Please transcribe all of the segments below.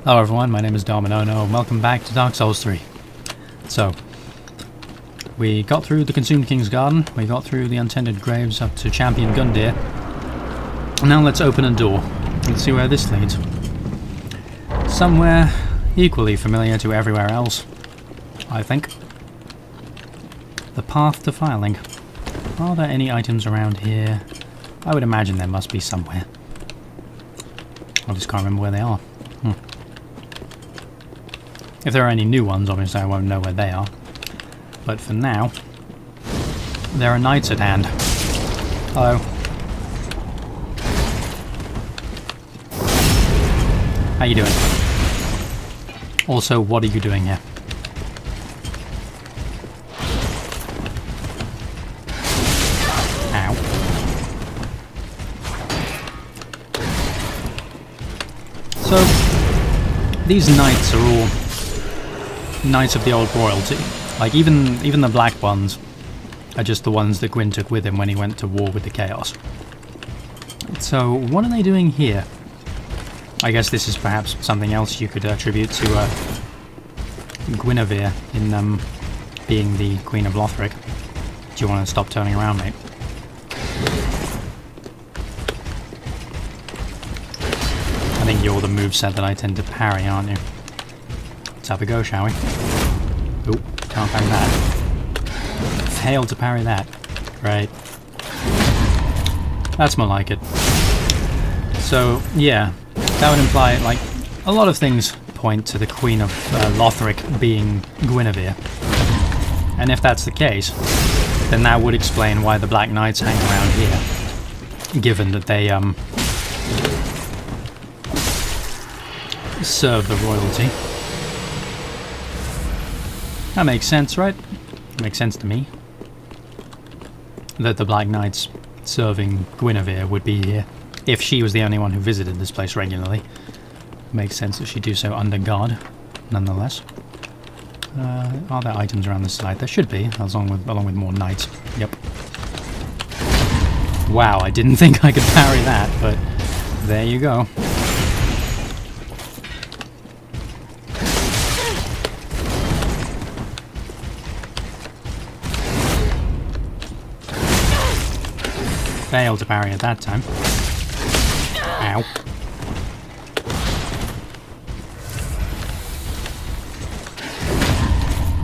Hello everyone, my name is Dominono and welcome back to Dark Souls 3. So, we got through the Consumed King's Garden, we got through the Untended Graves up to Champion Gundyr. Now let's open a door. Let's see where this leads. Somewhere equally familiar to everywhere else, I think. The Path to Firelink. Are there any items around here? I would imagine there must be somewhere. I just can't remember where they are. If there are any new ones, obviously I won't know where they are. But for now, there are knights at hand. Hello. How you doing? Also, what are you doing here? Ow. So, these knights are all knights of the old royalty. Like, even the black ones are just the ones that Gwyn took with him when he went to war with the Chaos. So, what are they doing here? I guess this is perhaps something else you could attribute to Gwynevere in being the Queen of Lothric. Do you want to stop turning around, mate? I think you're the moveset that I tend to parry, aren't you? Let's have a go, shall we? Oh, can't parry that. Failed to parry that. Great. That's more like it. So, yeah, that would imply, like, a lot of things point to the Queen of Lothric being Gwynevere. And if that's the case, then that would explain why the Black Knights hang around here. Given that they, serve the royalty. That makes sense, right? Makes sense to me. That the Black Knights serving Gwynevere would be here. If she was the only one who visited this place regularly. Makes sense that she'd do so under guard, nonetheless. Are there items around the side? There should be, along with more knights. Yep. Wow, I didn't think I could parry that, but there you go. Failed to parry at that time. Ow.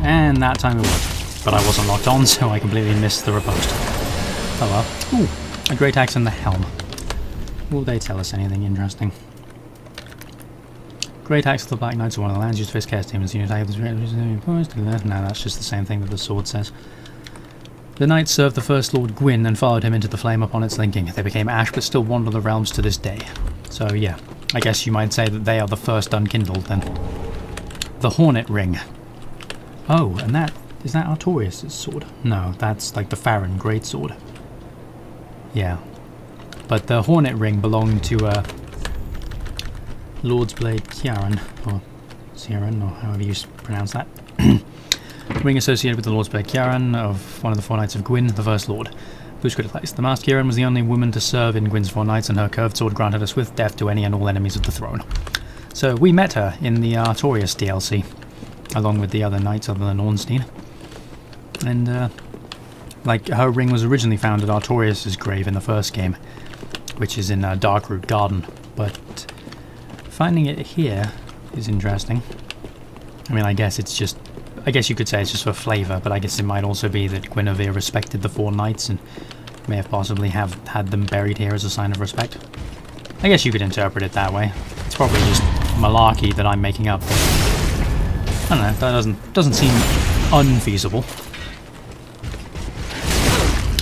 And that time it worked. But I wasn't locked on, so I completely missed the riposte. Oh well. Ooh, a great axe in the helm. Will they tell us anything interesting? Great axe of the Black Knights are one of the lands used to face chaos demons. No, that's just the same thing that the sword says. The knights served the First Lord Gwyn and followed him into the flame upon its linking. They became ash but still wander the realms to this day. So yeah, I guess you might say that they are the first unkindled then. The Hornet Ring. Oh, and is that Artorias' sword? No, that's like the Farron Greatsword. Yeah. But the Hornet Ring belonged to Lord's Blade Ciaran, or Ciaran, or however you pronounce that. Ring associated with the Lord's Blade Ciaran of one of the Four Knights of Gwyn, the First Lord. Whose criticized the masked Ciaran was the only woman to serve in Gwyn's Four Knights, and her curved sword granted a swift death to any and all enemies of the throne. So we met her in the Artorias DLC, along with the other knights other than Ornstein. And like, her ring was originally found at Artorias' grave in the first game, which is in Darkroot Garden, but finding it here is interesting. I mean, I guess you could say it's just for flavour, but I guess it might also be that Gwynevere respected the Four Knights and may have possibly had them buried here as a sign of respect. I guess you could interpret it that way. It's probably just malarkey that I'm making up. I don't know, that doesn't seem unfeasible.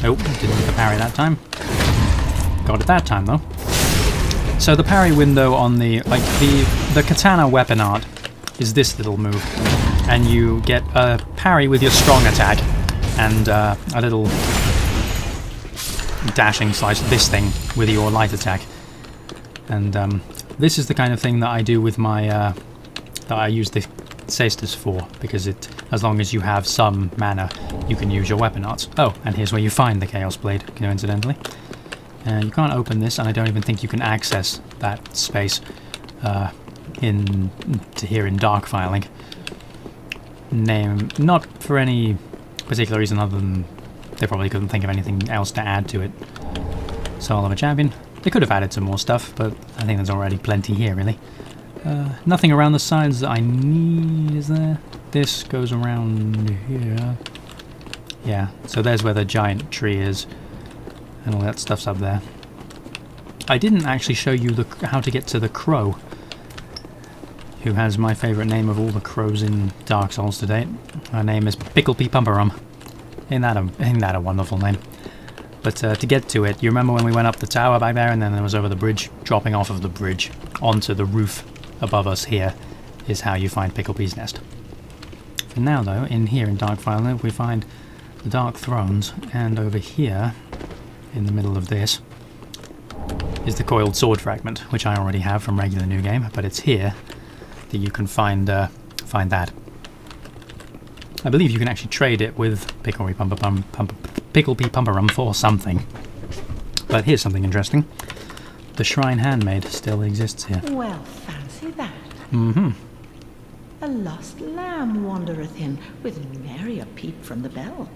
Oh, didn't get the parry that time. Got it that time though. So the parry window on the katana weapon art is this little move. And you get a parry with your strong attack, and a little dashing slice of this thing with your light attack. And this is the kind of thing that I do with my, that I use the Cestus for, because as long as you have some mana, you can use your weapon arts. Oh, and here's where you find the Chaos Blade, coincidentally. You can't open this, and I don't even think you can access that space here in Dark Filing. Name, not for any particular reason other than they probably couldn't think of anything else to add to it. Soul of a Champion. They could have added some more stuff, but I think there's already plenty here, really. Nothing around the sides that I need, is there? This goes around here. Yeah, so there's where the giant tree is, and all that stuff's up there. I didn't actually show you how to get to the crow, who has my favourite name of all the crows in Dark Souls to date. Her name is Pickleby Pumperum. Ain't that a wonderful name? But to get to it, you remember when we went up the tower back there, and then it was over the bridge? Dropping off of the bridge onto the roof above us here is how you find Pickleby's nest. For now, though, in here in Dark Filing, we find the Dark Thrones, and over here, in the middle of this, is the Coiled Sword Fragment, which I already have from regular New Game, but it's here that you can find that. I believe you can actually trade it with Pickleby Pumperum for something. But here's something interesting. The Shrine Handmaid still exists here. Well, fancy that. Mm-hmm. A lost lamb wandereth in, with nary a peep from the bell.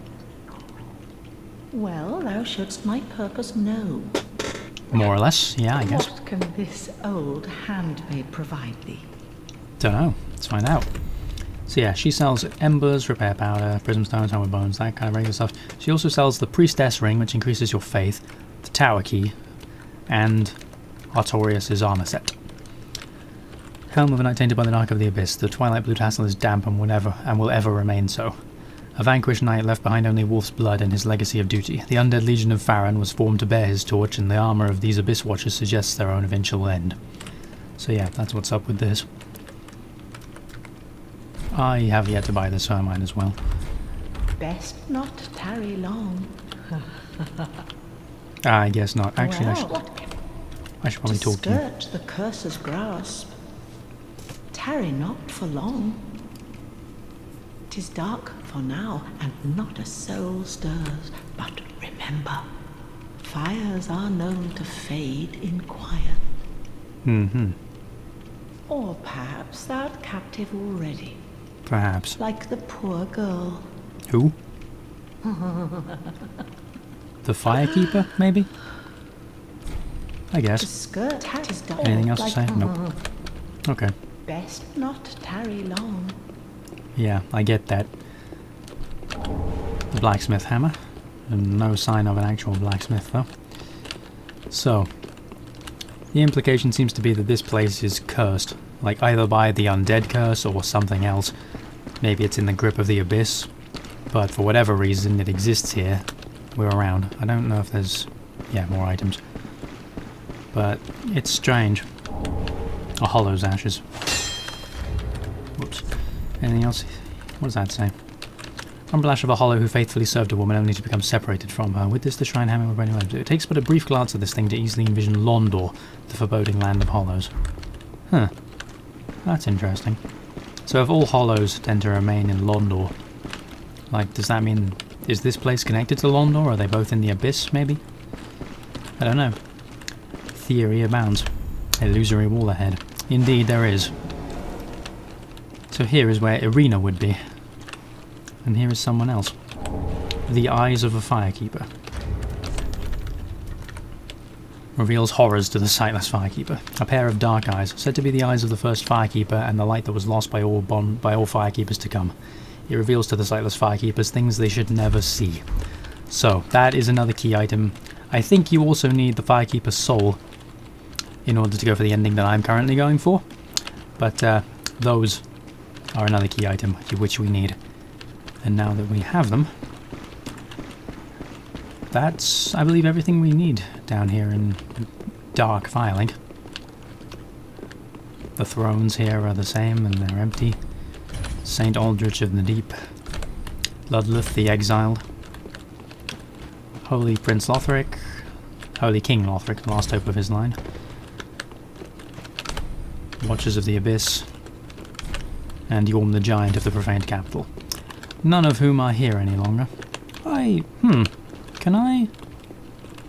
Well, thou shouldst my purpose know. More or less, yeah, I guess. What can this old handmaid provide thee? Don't know. Let's find out. So yeah, she sells embers, repair powder, prism stones, homeward bones, that kind of regular stuff. She also sells the Priestess Ring, which increases your faith, the Tower Key, and Artorias' armor set. Helm of a Knight tainted by the Dark of the Abyss. The Twilight Blue tassel is damp and will ever remain so. A vanquished knight left behind only wolf's blood and his legacy of duty. The undead legion of Farron was formed to bear his torch, and the armor of these Abyss Watchers suggests their own eventual end. So yeah, that's what's up with this. I have yet to buy this, so I might as well. Best not tarry long. I guess not. Actually, well, I should probably talk to you. Skirt the curse's grasp. Tarry not for long. 'Tis dark for now, and not a soul stirs. But remember, fires are known to fade in quiet. Mm-hmm. Or perhaps thou'rt captive already. Perhaps. Like the poor girl. Who? The Firekeeper, maybe? I The guess. skirt hat is dark. Anything else to say? Nope. Okay. Best not tarry long. Yeah, I get that. The blacksmith hammer. And no sign of an actual blacksmith, though. So, the implication seems to be that this place is cursed. Like, either by the undead curse or something else. Maybe it's in the grip of the Abyss. But for whatever reason, it exists here. We're around. I don't know if there's... yeah, more items. But it's strange. A Hollow's ashes. Whoops. Anything else? What does that say? Umblash of a Hollow who faithfully served a woman only to become separated from her. With this, the Shrine Hammer will bring her. It takes but a brief glance at this thing to easily envision Londor, the foreboding land of hollows. Huh. That's interesting. So if all hollows tend to remain in Londor, like, does that mean... is this place connected to Londor? Are they both in the Abyss, maybe? I don't know. Theory abounds. Illusory wall ahead. Indeed, there is. So here is where Irina would be. And here is someone else. The Eyes of a Firekeeper. Reveals horrors to the sightless Firekeeper. A pair of dark eyes, said to be the eyes of the first Firekeeper and the light that was lost by all Firekeepers to come. It reveals to the sightless Firekeepers things they should never see. So, that is another key item. I think you also need the Firekeeper's soul in order to go for the ending that I'm currently going for. But those are another key item which we need. And now that we have them, that's, I believe, everything we need down here in Dark Filing. The thrones here are the same and they're empty. Saint Aldrich of the Deep. Ludleth the Exiled. Holy Prince Lothric. Holy King Lothric, the last hope of his line. Watchers of the Abyss. And Yorm the Giant of the Profaned Capital. None of whom are here any longer. Can I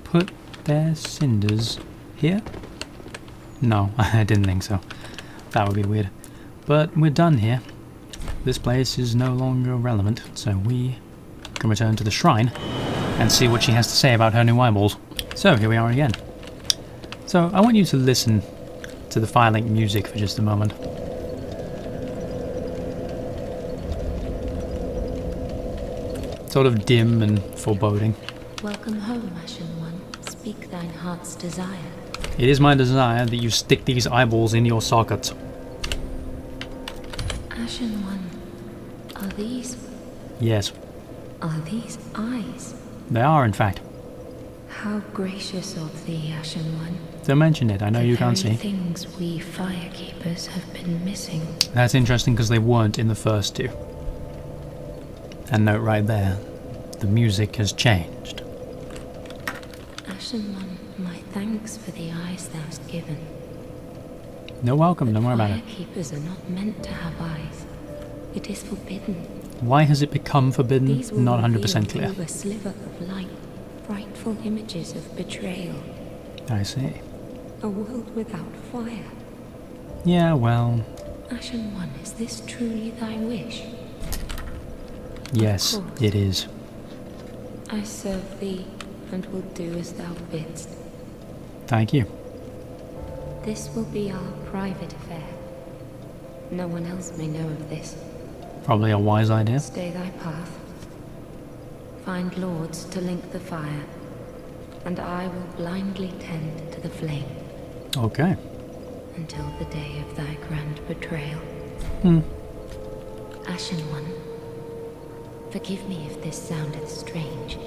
put their cinders here? No, I didn't think so. That would be weird. But we're done here. This place is no longer relevant, so we can return to the shrine and see what she has to say about her new eyeballs. So here we are again. So I want you to listen to the Firelink music for just a moment. Sort of dim and foreboding. Welcome home, Ashen One. Speak thine heart's desire. It is my desire that you stick these eyeballs in your sockets. Ashen One, are these Yes, eyes? they are in fact. How gracious of thee, Ashen One. Don't mention it, I know The you can't very see. things we firekeepers have been missing. That's interesting because they weren't in the first two. And note right there, the music has changed. Ashen One, my thanks for the eyes thou'st given. You're welcome, don't worry about it. Firekeepers are not meant to have eyes. It is forbidden. Why has it become forbidden? These will Not reveal 100% clear. through a sliver of light, frightful images of betrayal. I see. A world without fire. Yeah, well, Ashen One, is this truly thy wish? yes, course. it is. I serve thee, and will do as thou bidst. Thank you. This will be our private affair. No one else may know of this. Probably a wise idea. Stay thy path. Find lords to link the fire, and I will blindly tend to the flame Okay. until the day of thy grand betrayal. Ashen One, forgive me if this soundeth strange.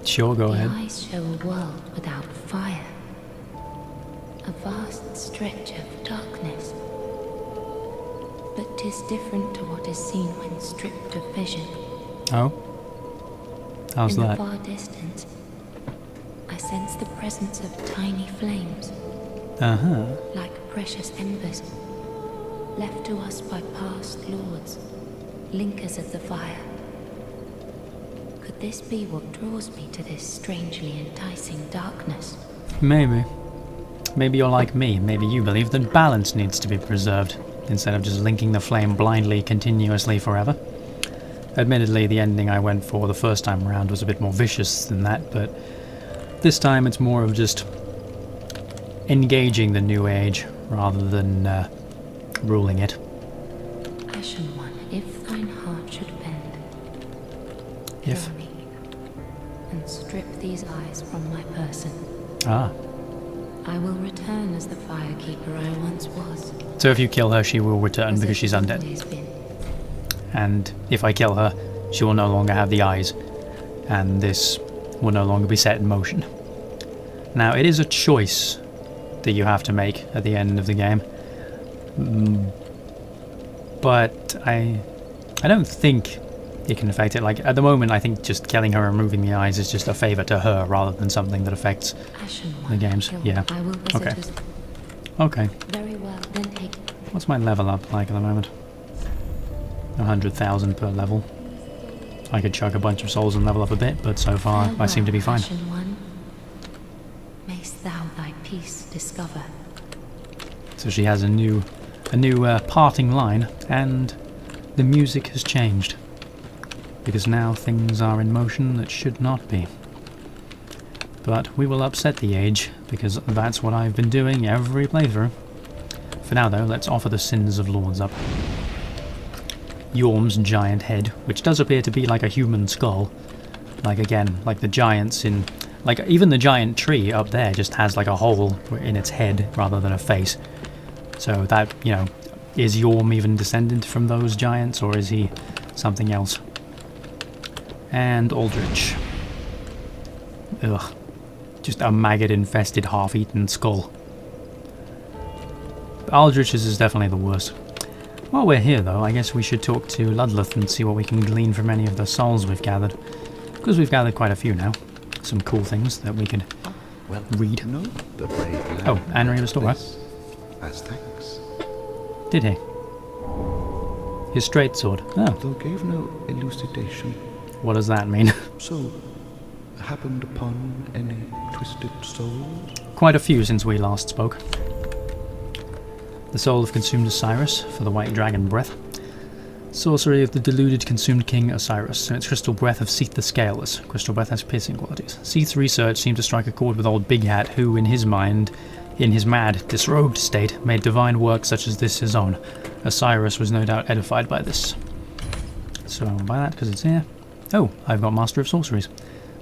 Sure, go The ahead. eyes show a world without fire. A vast stretch of darkness. But 'tis different to what is seen when stripped of vision. Oh? How's In that? the far distance, I sense the presence of tiny flames, Uh-huh. like precious embers, left to us by past lords, linkers of the fire. Could this be what draws me to this strangely enticing darkness? Maybe. Maybe you're like me. Maybe you believe that balance needs to be preserved, instead of just linking the flame blindly, continuously, forever. Admittedly, the ending I went for the first time around was a bit more vicious than that, but this time it's more of just engaging the new age, rather than ruling it. Ashen One, if thine heart should bend, If. kill me, and strip these eyes from my person. Ah. I will return as the firekeeper I once was. So if you kill her, she will return as because it she's has undead. always been. And if I kill her, she will no longer have the eyes, and this will no longer be set in motion. Now, it is a choice that you have to make at the end of the game, but I don't think it can affect it. Like, at the moment, I think just killing her and removing the eyes is just a favour to her rather than something that affects Ashen the One, games. kill. Yeah. I will visit Okay. as Okay. very well. Then take What's my level up like at the moment? 100,000 per level. I could chug a bunch of souls and level up a bit, but so far I seem to be fine. Ashen One, mayst thou thy peace discover. So she has a new parting line, and the music has changed. Because now things are in motion that should not be. But we will upset the age, because that's what I've been doing every playthrough. For now though, let's offer the sins of lords up. Yorm's giant head, which does appear to be like a human skull. Like again, like the giants in... Like even the giant tree up there just has like a hole in its head rather than a face. So that, you know, is Yorm even descendant from those giants, or is he something else? And Aldrich. Ugh. Just a maggot-infested, half-eaten skull. Aldrich's is definitely the worst. While we're here, though, I guess we should talk to Ludleth and see what we can glean from any of the souls we've gathered. Because we've gathered quite a few now. Some cool things that we could read. No, the brave lad Oh, Anri Restorer. this as thanks, Did he? His straight sword. Oh, though gave no elucidation. what does that mean? So, happened upon any twisted souls? Quite a few since we last spoke. The soul of consumed Osiris for the white dragon breath. Sorcery of the deluded consumed king Osiris, and its crystal breath of Seath the Scaleless. Crystal breath has piercing qualities. Seath's research seemed to strike a chord with old Big Hat, who, in his mind, in his mad, disrobed state, made divine work such as this his own. Osiris was no doubt edified by this. So I will buy that because it's here. Oh, I've got Master of Sorceries.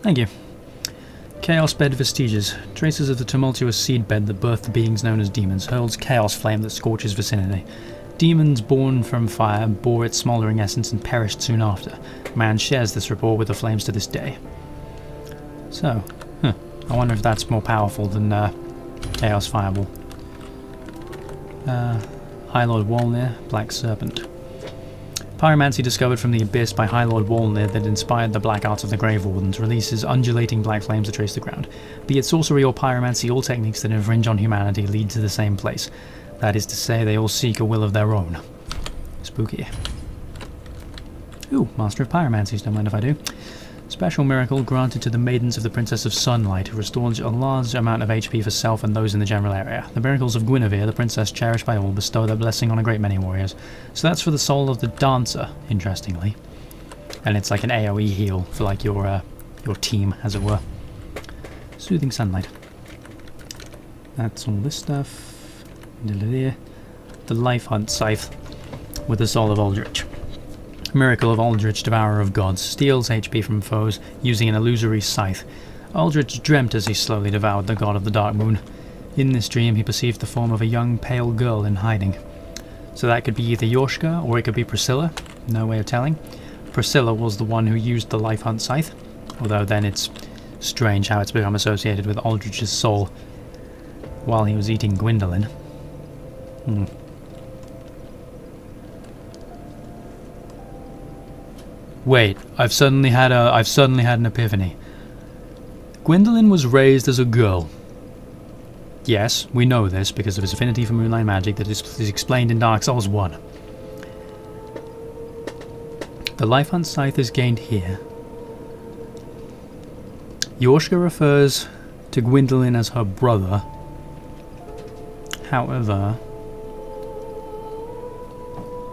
Thank you. Chaos Bed Vestiges. Traces of the tumultuous seed bed that birthed the beings known as demons. Hurls chaos flame that scorches vicinity. Demons born from fire bore its smouldering essence and perished soon after. Man shares this rapport with the flames to this day. So, I wonder if that's more powerful than Chaos Fireball. High Lord Wolnir, Black Serpent. Pyromancy discovered from the abyss by High Lord Wolnir that inspired the black arts of the Grave Wardens releases undulating black flames that trace the ground. Be it sorcery or pyromancy, all techniques that infringe on humanity lead to the same place. That is to say, they all seek a will of their own. Spooky. Ooh, Master of Pyromancies, don't mind if I do. Special miracle granted to the maidens of the Princess of Sunlight, who restores a large amount of HP for self and those in the general area. The miracles of Guinevere, the princess cherished by all, bestow their blessing on a great many warriors. So that's for the soul of the dancer, interestingly. And it's like an AoE heal for like your team, as it were. Soothing Sunlight. That's all this stuff. The Life Hunt Scythe with the soul of Aldrich. Miracle of Aldrich, Devourer of Gods, steals HP from foes using an illusory scythe. Aldrich dreamt as he slowly devoured the god of the Dark Moon. In this dream he perceived the form of a young pale girl in hiding. So that could be either Yorshka or it could be Priscilla, no way of telling. Priscilla was the one who used the Life Hunt Scythe, although then it's strange how it's become associated with Aldrich's soul while he was eating Gwyndolin. Wait, I've suddenly had an epiphany. Gwyndolin was raised as a girl. Yes, we know this because of his affinity for moonlight magic that is explained in Dark Souls 1. The Life Hunt Scythe is gained here. Yorshka refers to Gwyndolin as her brother. However,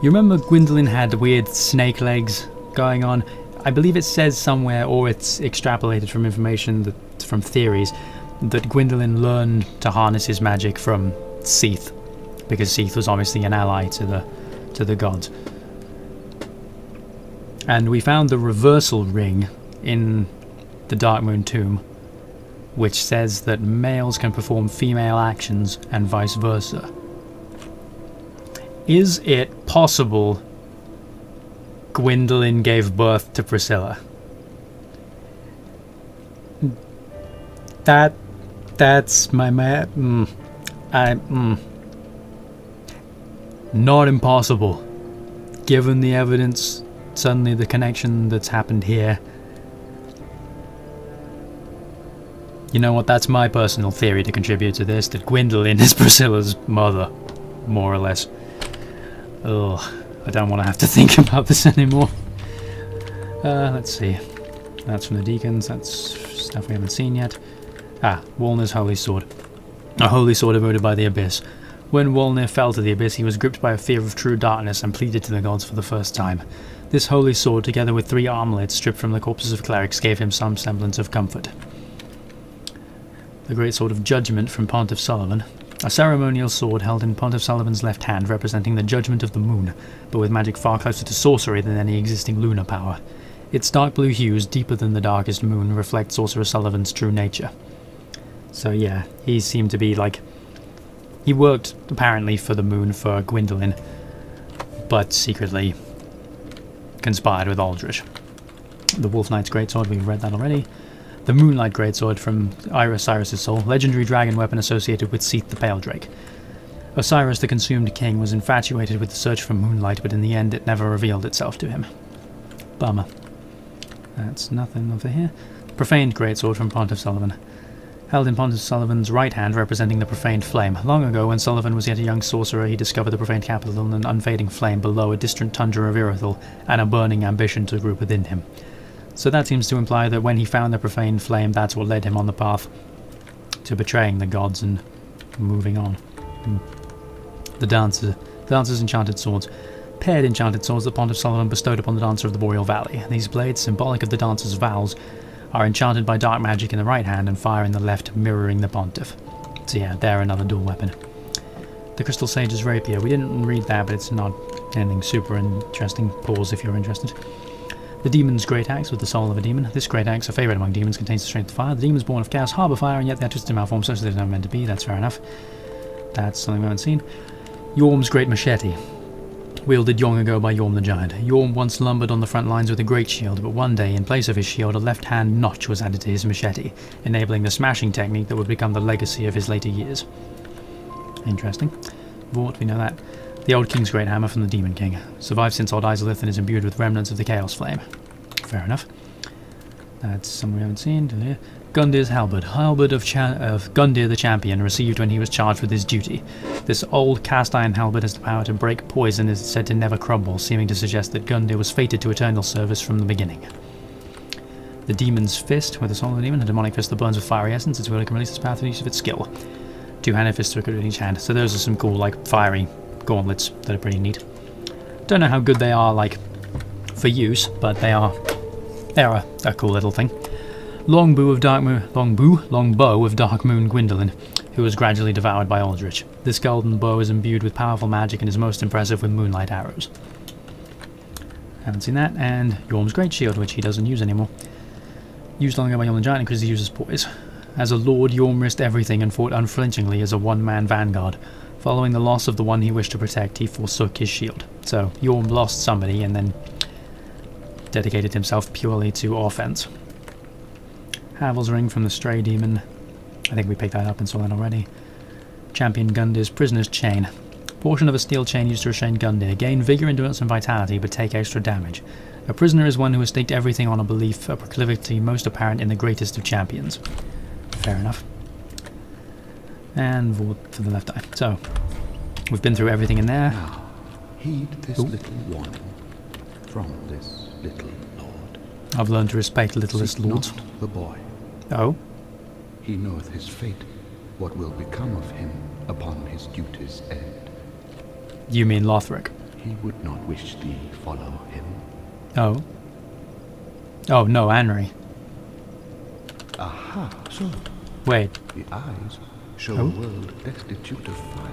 you remember Gwyndolin had weird snake legs going on? I believe it says somewhere, or it's extrapolated from information from theories, that Gwyndolin learned to harness his magic from Seath, because Seath was obviously an ally to the gods. And we found the reversal ring in the Darkmoon Tomb, which says that males can perform female actions and vice versa. Is it possible Gwyndolin gave birth to Priscilla? That's my Not impossible. Given the evidence, suddenly the connection that's happened here. You know what, that's my personal theory to contribute to this, that Gwyndolin is Priscilla's mother, more or less. Ugh, I don't want to have to think about this anymore. Let's see. That's from the Deacons, that's stuff we haven't seen yet. Wolnir's Holy Sword. A holy sword eroded by the Abyss. When Wolnir fell to the Abyss, he was gripped by a fear of true darkness and pleaded to the gods for the first time. This holy sword, together with 3 armlets stripped from the corpses of clerics, gave him some semblance of comfort. The Great Sword of Judgment from Pontiff Sullivan. A ceremonial sword held in Pontiff Sullivan's left hand, representing the judgment of the moon, but with magic far closer to sorcery than any existing lunar power. Its dark blue hues, deeper than the darkest moon, reflect Sorcerer Sullivan's true nature. So yeah, he seemed to be like... He worked, apparently, for the moon for Gwyndolin, but secretly conspired with Aldrich. The Wolf Knight's Greatsword, we've read that already. The Moonlight Greatsword from Osiris' soul, legendary dragon weapon associated with Seath the Pale Drake. Osiris, the consumed king, was infatuated with the search for moonlight, but in the end it never revealed itself to him. Bummer. That's nothing over here. Profaned Greatsword from Pontiff Sullivan. Held in Pontiff Sullivan's right hand, representing the profaned flame. Long ago, when Sullivan was yet a young sorcerer, he discovered the profaned capital in an unfading flame below a distant tundra of Irithyll, and a burning ambition to group within him. So that seems to imply that when he found the profaned flame, that's what led him on the path to betraying the gods and moving on. The Dancer's enchanted swords. Paired enchanted swords that Pontiff Sullivan bestowed upon the Dancer of the Boreal Valley. These blades, symbolic of the Dancer's vows, are enchanted by dark magic in the right hand and fire in the left, mirroring the Pontiff. So yeah, they're another dual weapon. The Crystal Sage's Rapier. We didn't read that, but it's not anything super interesting. Pause if you're interested. The Demon's Great Axe with the soul of a demon. This great axe, a favourite among demons, contains the strength of fire. The demons born of chaos harbour fire, and yet they are twisted in malform such that they're never meant to be. That's fair enough. That's something we haven't seen. Yorm's Great Machete. Wielded long ago by Yorm the Giant. Yorm once lumbered on the front lines with a great shield, but one day, in place of his shield, a left-hand notch was added to his machete, enabling the smashing technique that would become the legacy of his later years. Interesting. Vought, we know that. The old King's Great Hammer from the Demon King. Survived since Old Izalith and is imbued with remnants of the Chaos Flame. Fair enough. That's something we haven't seen. Here. Gundir's Halberd. Halberd of Gundir the Champion, received when he was charged with his duty. This old cast-iron halberd has the power to break poison and is said to never crumble, seeming to suggest that Gundir was fated to eternal service from the beginning. The Demon's Fist, with the soul of the demon, a demonic fist that burns with fiery essence. Its wielder can release its power through use of its skill. Two-handed fists are in each hand. So those are some cool, like, fiery gauntlets that are pretty neat. Don't know how good they are, like, for use, but they are a cool little thing. Longbow of Dark Moon Gwyndolin, who was gradually devoured by Aldrich. This golden bow is imbued with powerful magic and is most impressive with moonlight arrows. Haven't seen that. And Yorm's Great Shield, which he doesn't use anymore. Used long ago by Yorm the Giant because he uses poise. As a lord, Yorm risked everything and fought unflinchingly as a one-man vanguard. Following the loss of the one he wished to protect, he forsook his shield. So Yorm lost somebody and then dedicated himself purely to offense. Havel's Ring from the Stray Demon. I think we picked that up and saw that already. Champion Gundir's Prisoner's Chain. Portion of a steel chain used to restrain Gundir. Gain vigor, endurance and vitality, but take extra damage. A prisoner is one who has staked everything on a belief, a proclivity most apparent in the greatest of champions. Fair enough. And Vought for the left eye. So, we've been through everything in there. Now, heed this little warning from this little lord. I've learned to respect littlest Seek lords. not the boy. Oh? He knoweth his fate, what will become of him upon his duty's end. You mean Lothric? He would not wish thee follow him. Oh? Oh, no, Anri. Aha, so Wait. the eyes show Oh? a world destitute of fire,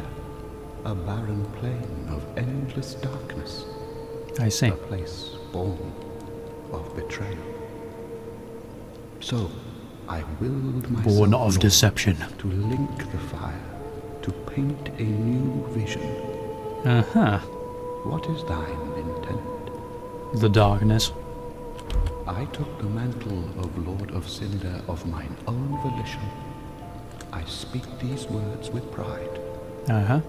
a barren plain of endless darkness, I see. a place born of betrayal. So I willed myself, Born of Lord, deception. to link the fire, to paint a new vision. Uh-huh. What is thine intent? The darkness. I took the mantle of Lord of Cinder of mine own volition. I speak these words with pride. Uh-huh.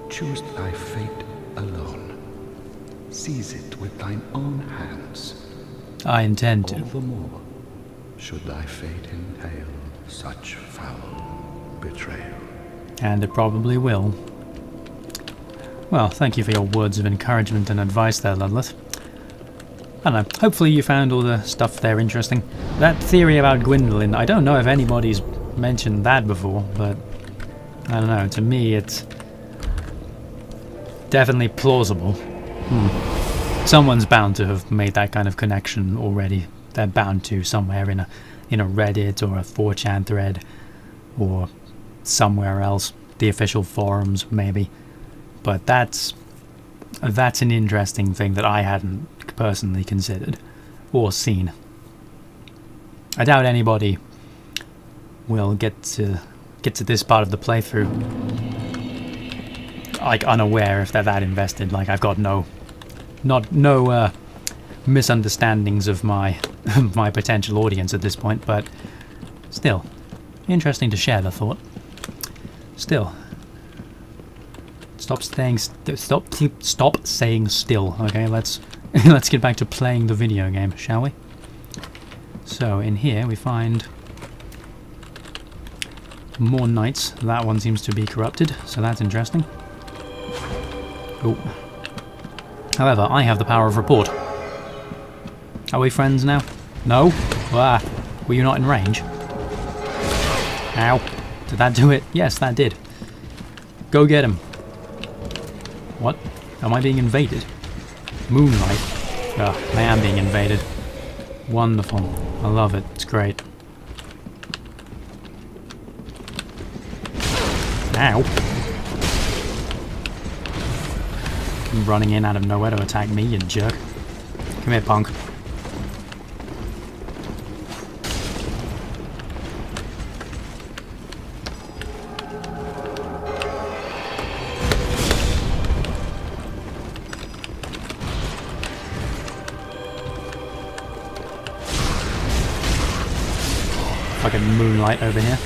Choose thy fate alone. Seize it with thine own hands. I intend All to. the more should thy fate entail such foul betrayal. And it probably will. Well, thank you for your words of encouragement and advice there, Ludleth. I don't know, hopefully you found all the stuff there interesting. That theory about Gwyndolin, I don't know if anybody's mentioned that before, but I don't know, to me it's definitely plausible. Someone's bound to have made that kind of connection already. They're bound to somewhere in a Reddit or a 4chan thread or somewhere else, the official forums maybe. But that's an interesting thing that I hadn't personally considered or seen. I doubt anybody will get to this part of the playthrough like unaware if they're that invested. Like I've got no misunderstandings of my my potential audience at this point, but still interesting to share the thought. Still, stop saying still. Okay, let's let's get back to playing the video game, shall we? So in here we find more knights. That one seems to be corrupted, so that's interesting. Oh. However, I have the power of report. Are we friends now? No? Ah, were you not in range? Ow. Did that do it? Yes, that did. Go get him. What? Am I being invaded? Moonlight. Ugh, I am being invaded. Wonderful. I love it. It's great. Ow. You're running in out of nowhere to attack me, you jerk. Come here, punk. Fucking moonlight over here.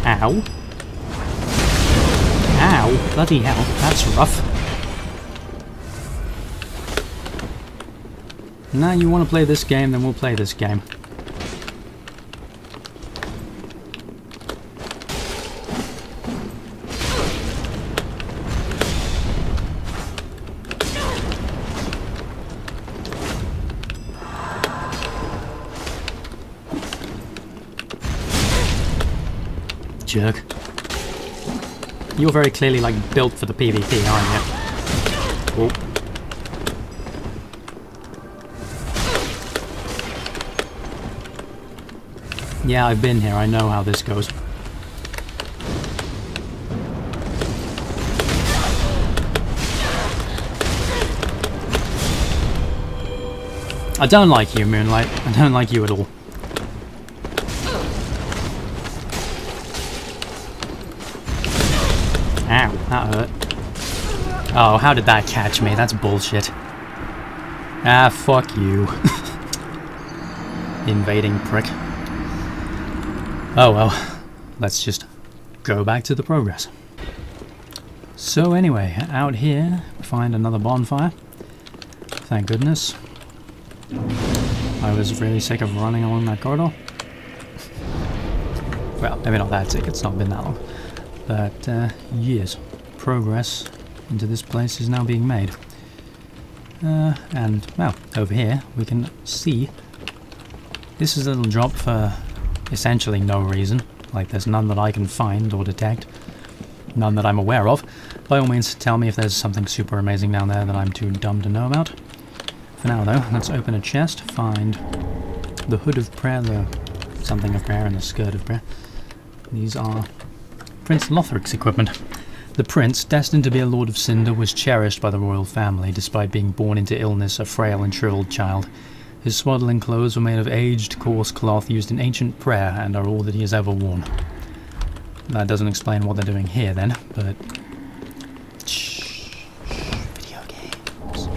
Ow. Ow. Bloody hell. That's rough. Now you want to play this game, then we'll play this game. Jerk. You're very clearly, like, built for the PvP, aren't you? Oh. Yeah, I've been here. I know how this goes. I don't like you, Moonlight. I don't like you at all. Ow, that hurt. Oh, how did that catch me? That's bullshit. Ah, fuck you. Invading prick. Oh well, let's just go back to the progress. So anyway, out here, we find another bonfire. Thank goodness. I was really sick of running along that corridor. Well, maybe not that sick, it's not been that long. But, yes, progress into this place is now being made. And, well, over here we can see this is a little drop for essentially no reason. Like, there's none that I can find or detect. None that I'm aware of. By all means, tell me if there's something super amazing down there that I'm too dumb to know about. For now, though, let's open a chest, find the hood of prayer, the something of prayer, and the skirt of prayer. These are Prince Lothric's equipment. The prince, destined to be a Lord of Cinder, was cherished by the royal family, despite being born into illness, a frail and shriveled child. His swaddling clothes were made of aged, coarse cloth used in ancient prayer, and are all that he has ever worn. That doesn't explain what they're doing here, then, but... Shh. Video games.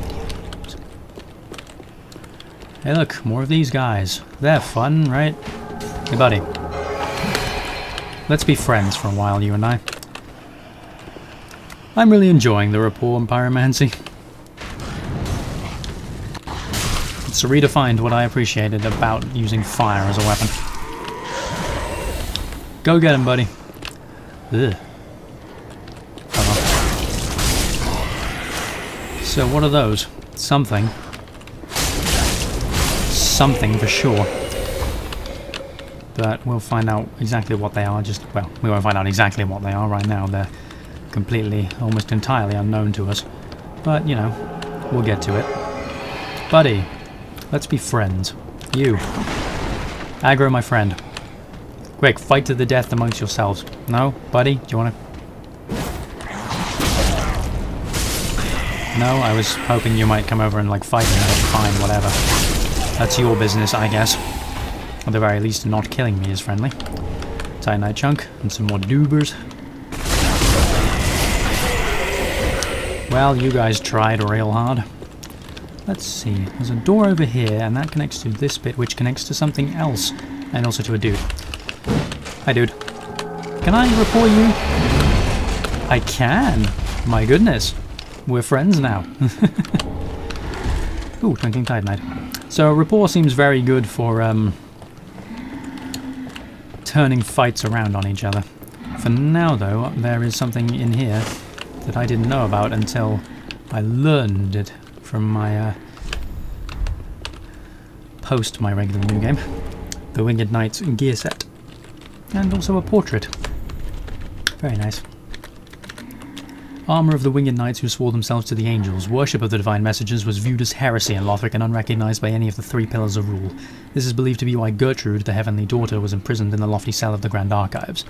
Hey look, more of these guys. They're fun, right? Hey buddy. Let's be friends for a while, you and I. I'm really enjoying the rapport and pyromancy. It's redefined what I appreciated about using fire as a weapon. Go get him, buddy. Ugh. So what are those? Something. Something for sure. But we'll find out exactly what they are. Well, we won't find out exactly what they are right now. They're completely, almost entirely unknown to us. But, you know, we'll get to it. Buddy, let's be friends. You. Aggro, my friend. Quick, fight to the death amongst yourselves. No? Buddy, do you want to... No? I was hoping you might come over and, like, fight me. Fine, whatever. That's your business, I guess. At the very least, not killing me is friendly. Titanite chunk and some more doobers. Well, you guys tried real hard. Let's see. There's a door over here, and that connects to this bit, which connects to something else, and also to a dude. Hi, dude. Can I report you? I can. My goodness. We're friends now. Ooh, Twinkling Titanite. So rapport seems very good for turning fights around on each other. For now, though, there is something in here that I didn't know about until I learned it from my post my regular new game, the Winged Knight's gear set, and also a portrait. Very nice. Armour of the Winged Knights who swore themselves to the angels. Worship of the divine messengers was viewed as heresy in Lothric and unrecognised by any of the 3 pillars of rule. This is believed to be why Gertrude, the Heavenly Daughter, was imprisoned in the lofty cell of the Grand Archives.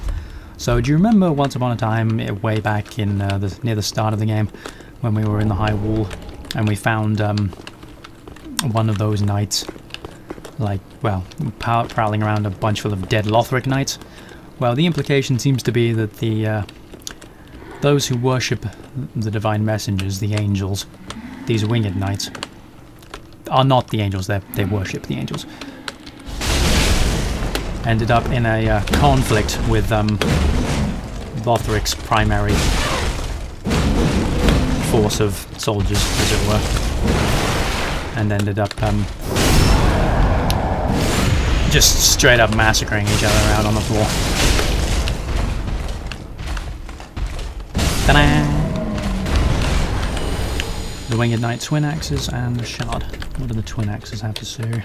So, do you remember once upon a time, way back in near the start of the game, when we were in the High Wall, and we found one of those knights, like, well, prowling around a bunch full of dead Lothric knights? Well, the implication seems to be that those who worship the divine messengers, the angels, these winged knights, are not the angels, they worship the angels. Ended up in a conflict with Lothric's primary force of soldiers, as it were, and ended up just straight up massacring each other out on the floor. Ta-da! The Winged Knight twin axes and the shard. What do the twin axes have to say?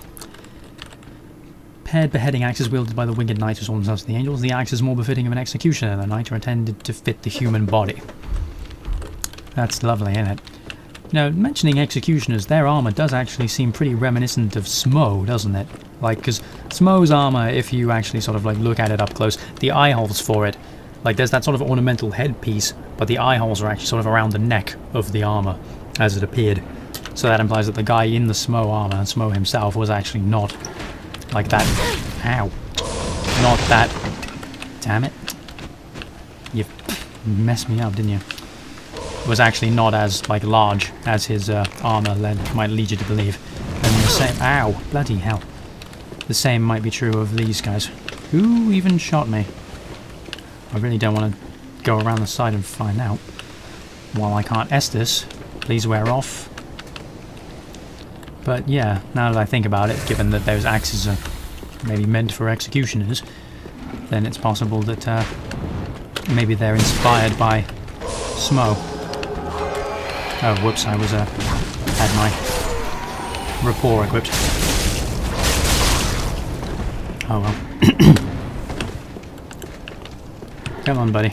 Paired beheading axes wielded by the Winged Knight who saw themselves to the angels. The axe is more befitting of an executioner than a knight, or intended to fit the human body. That's lovely, isn't it? You know, mentioning executioners, their armour does actually seem pretty reminiscent of Smough, doesn't it? Like, because Smough's armour, if you actually sort of like look at it up close, the eye holes for it, like there's that sort of ornamental headpiece, but the eye holes are actually sort of around the neck of the armour, as it appeared. So that implies that the guy in the Smough armour, and Smough himself, was actually not like that. Ow. Not that. Damn it. You messed me up, didn't you? Was actually not as like large as his armour might lead you to believe. And the same. Ow. Bloody hell. The same might be true of these guys. Who even shot me? I really don't want to go around the side and find out. While I can't Estus, please wear off. But yeah, now that I think about it, given that those axes are maybe meant for executioners, then it's possible that maybe they're inspired by Smough. Oh, whoops, I was had my rapport equipped. Oh well. Come on, buddy.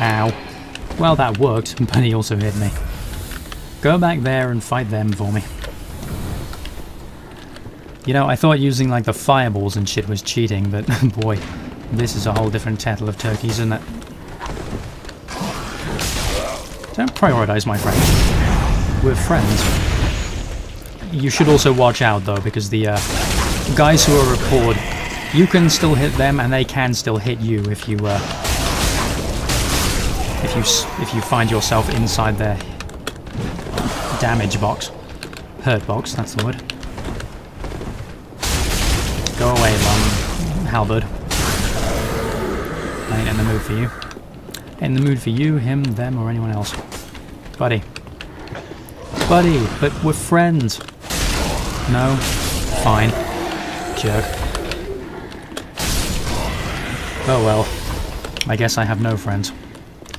Ow. Well, that worked, but he also hit me. Go back there and fight them for me. You know, I thought using like the fireballs and shit was cheating, but boy, this is a whole different kettle of turkeys, isn't it? Don't prioritize, my friend. We're friends. You should also watch out though, because the guys who are rapport, you can still hit them, and they can still hit you if you find yourself inside their damage box, hurt box. That's the word. Go away, halberd. I ain't in the mood for you. In the mood for you, him, them, or anyone else. Buddy. Buddy, but we're friends. No? Fine. Jerk. Oh well. I guess I have no friends.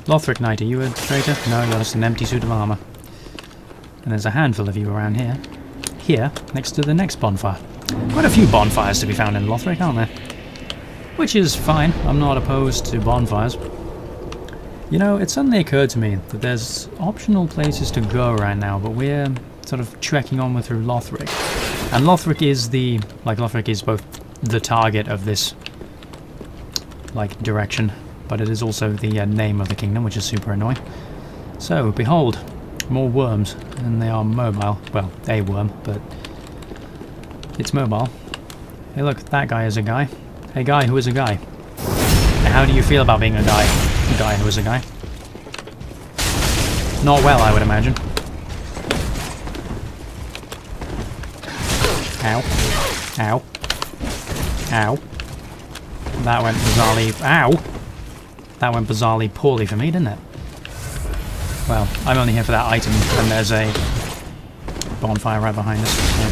Lothric Knight, are you a traitor? No, you're just an empty suit of armour. And there's a handful of you around here. Here, next to the next bonfire. Quite a few bonfires to be found in Lothric, aren't there? Which is fine. I'm not opposed to bonfires. You know, it suddenly occurred to me that there's optional places to go right now, but we're sort of trekking on through Lothric. And Lothric is Lothric is both the target of this, like, direction, but it is also the name of the kingdom, which is super annoying. So, behold, more worms, and they are mobile. Well, a worm, but it's mobile. Hey look, that guy is a guy. A guy who is a guy. And how do you feel about being a guy who is a guy? Not well, I would imagine. Ow. Ow. Ow. That went bizarrely... Ow! That went bizarrely poorly for me, didn't it? Well, I'm only here for that item, and there's a bonfire right behind us. So.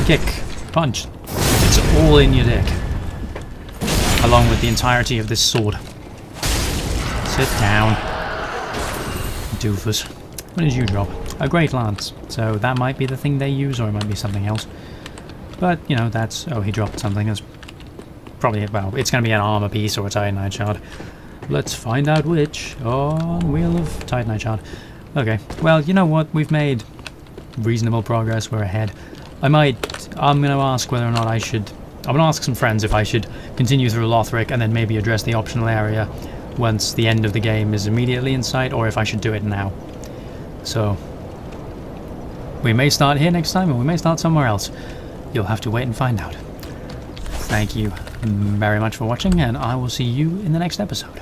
Kick. Punch. It's all in your dick. Along with the entirety of this sword. Sit down. Doofus. What did you drop? A great lance. So that might be the thing they use, or it might be something else. But, you know, that's... Oh, he dropped something. That's probably... Well, it's going to be an armor piece or a Titanite shard. Let's find out which on Wheel of Titanite shard. Okay. Well, you know what? We've made reasonable progress. We're ahead. I'm going to ask whether or not I should... I'm going to ask some friends if I should continue through Lothric and then maybe address the optional area once the end of the game is immediately in sight, or if I should do it now. So, we may start here next time, or we may start somewhere else. You'll have to wait and find out. Thank you very much for watching, and I will see you in the next episode.